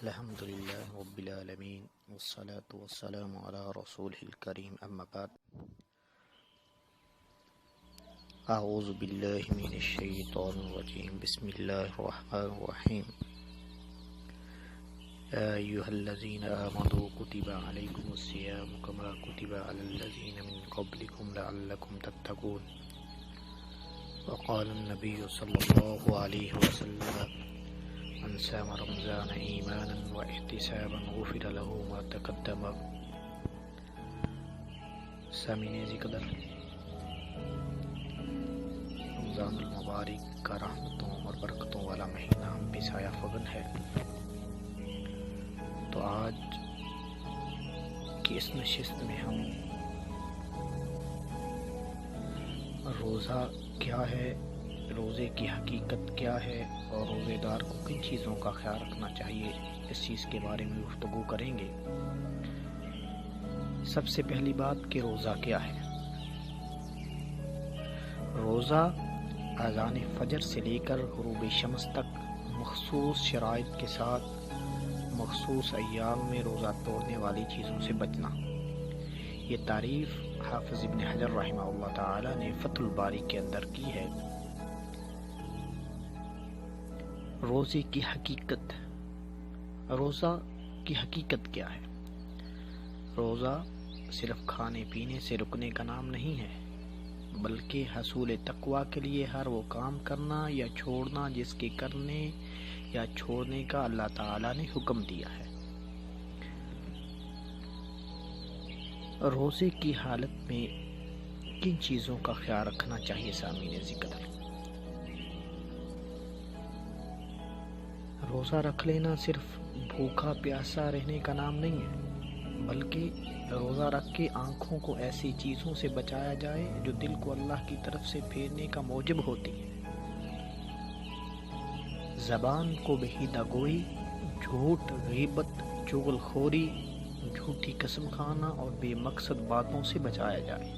الحمد للہ رب العالمین والصلاة والسلام علی رسولہ الکریم اما بعد اعوذ باللہ من الشیطان الرجیم بسم اللہ الرحمن الرحیم یا ایہا الذین آمنوا کتب علیکم الصیام کما کتب علی الذین من قبلکم لعلکم تتقون وقال النبی صلی اللہ علیہ وسلم من صام رمضان ایمانا واحتسابا غفر له ما تقدم. سامعین قدر، رمضان المبارک کا رحمتوں اور برکتوں والا مہینہ ہم پہ سایہ فگن ہے. تو آج کی اس نشست میں ہم روزہ کیا ہے، روزے کی حقیقت کیا ہے اور روزے دار کو کن چیزوں کا خیال رکھنا چاہیے، اس چیز کے بارے میں گفتگو کریں گے. سب سے پہلی بات کہ روزہ کیا ہے. روزہ اذان فجر سے لے کر غروب شمس تک مخصوص شرائط کے ساتھ مخصوص ایام میں روزہ توڑنے والی چیزوں سے بچنا. یہ تعریف حافظ ابن حجر رحمہ اللہ تعالی نے فتح الباری کے اندر کی ہے. روزے کی حقیقت. روزہ کی حقیقت کیا ہے؟ روزہ صرف کھانے پینے سے رکنے کا نام نہیں ہے، بلکہ حصول تقویٰ کے لیے ہر وہ کام کرنا یا چھوڑنا جس کے کرنے یا چھوڑنے کا اللہ تعالی نے حکم دیا ہے. روزے کی حالت میں کن چیزوں کا خیال رکھنا چاہیے سامعین ذکر؟ روزہ رکھ لینا صرف بھوکا پیاسا رہنے کا نام نہیں ہے، بلکہ روزہ رکھ کے آنکھوں کو ایسی چیزوں سے بچایا جائے جو دل کو اللہ کی طرف سے پھیرنے کا موجب ہوتی ہے. زبان کو بہیدہ گوئی، جھوٹ، غیبت، چغل خوری، جھوٹی قسم کھانا اور بے مقصد باتوں سے بچایا جائے.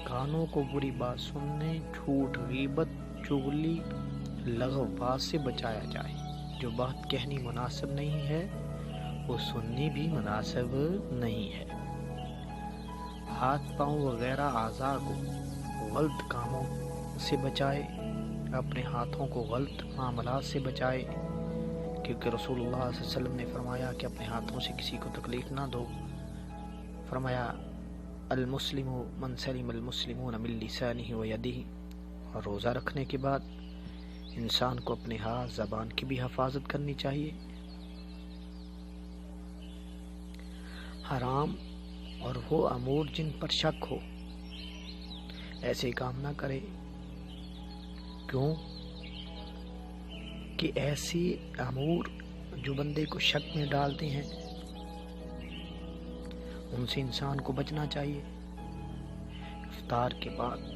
کانوں کو بری بات سننے، جھوٹ، غیبت، چغلی، لغو بات سے بچایا جائے. جو بات کہنی مناسب نہیں ہے وہ سننی بھی مناسب نہیں ہے. ہاتھ پاؤں وغیرہ اعضاء کو غلط کاموں سے بچائے، اپنے ہاتھوں کو غلط معاملات سے بچائے، کیونکہ رسول اللہ صلی اللہ علیہ وسلم نے فرمایا کہ اپنے ہاتھوں سے کسی کو تکلیف نہ دو. فرمایا المسلم من سلم المسلمون من لسانہ و یدہ. اور روزہ رکھنے کے بعد انسان کو اپنے ہاتھ زبان کی بھی حفاظت کرنی چاہیے. حرام اور وہ امور جن پر شک ہو ایسے کام نہ کرے. کیوں کہ ایسی امور جو بندے کو شک میں ڈالتے ہیں ان سے انسان کو بچنا چاہیے. افطار کے بعد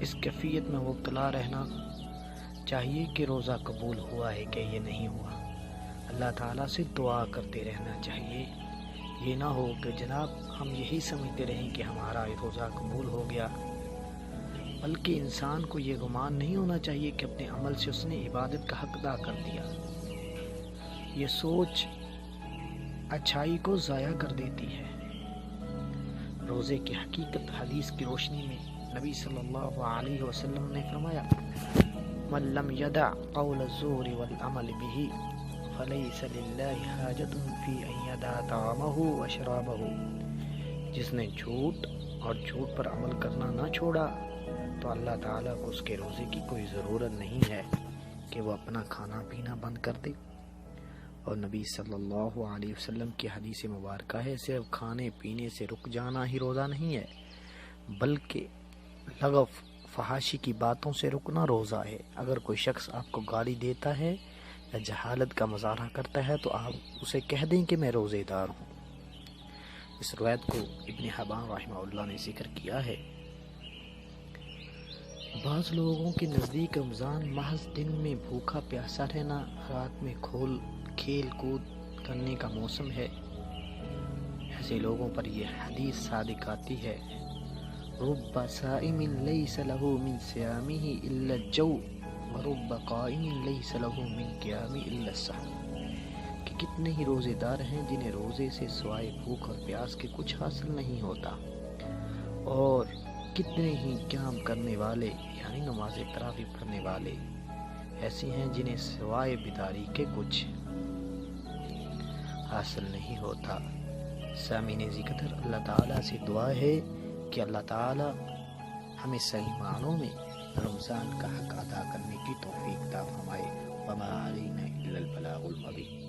اس کیفیت میں مبتلا رہنا چاہیے کہ روزہ قبول ہوا ہے کہ یہ نہیں ہوا. اللہ تعالیٰ سے دعا کرتے رہنا چاہیے. یہ نہ ہو کہ جناب ہم یہی سمجھتے رہیں کہ ہمارا روزہ قبول ہو گیا، بلکہ انسان کو یہ گمان نہیں ہونا چاہیے کہ اپنے عمل سے اس نے عبادت کا حق ادا کر دیا. یہ سوچ اچھائی کو ضائع کر دیتی ہے. روزے کی حقیقت حدیث کی روشنی میں نبی صلی اللہ علیہ وسلم نے فرمایا من لم يدع قول الزور والعمل به فليس لله حاجة في ان يدع طعامه وشرابه. جس نے جھوٹ اور جھوٹ پر عمل کرنا نہ چھوڑا تو اللہ تعالیٰ کو اس کے روزے کی کوئی ضرورت نہیں ہے کہ وہ اپنا کھانا پینا بند کر دے. اور نبی صلی اللہ علیہ وسلم کی حدیث مبارکہ ہے صرف کھانے پینے سے رک جانا ہی روزہ نہیں ہے، بلکہ لغو فحاشی کی باتوں سے رکنا روزہ ہے. اگر کوئی شخص آپ کو گالی دیتا ہے یا جہالت کا مظاہرہ کرتا ہے تو آپ اسے کہہ دیں کہ میں روزے دار ہوں. اس روایت کو ابن حبان رحمہ اللہ نے ذکر کیا ہے. بعض لوگوں کے نزدیک رمضان محض دن میں بھوکا پیاسا رہنا، رات میں کھیل کود کرنے کا موسم ہے. ایسے لوگوں پر یہ حدیث صادق آتی ہے رب صائم لیس له من صیامه الا الجوع ورب قائم لیس لہ من قیام الا السحر، کہ کتنے ہی روزے دار ہیں جنہیں روزے سے سوائے بھوک اور پیاس کے کچھ حاصل نہیں ہوتا، اور کتنے ہی قیام کرنے والے یعنی نماز تراویح پڑھنے والے ایسے ہیں جنہیں سوائے بیداری کے کچھ حاصل نہیں ہوتا۔ سامعین ذکر، اللہ تعالیٰ سے دعا ہے کہ اللہ تعالیٰ ہمیں صحیح معنوں میں رمضان کا حق ادا کرنے کی توفیق عطا فرمائے۔ وما علینا الا البلاغ المبین۔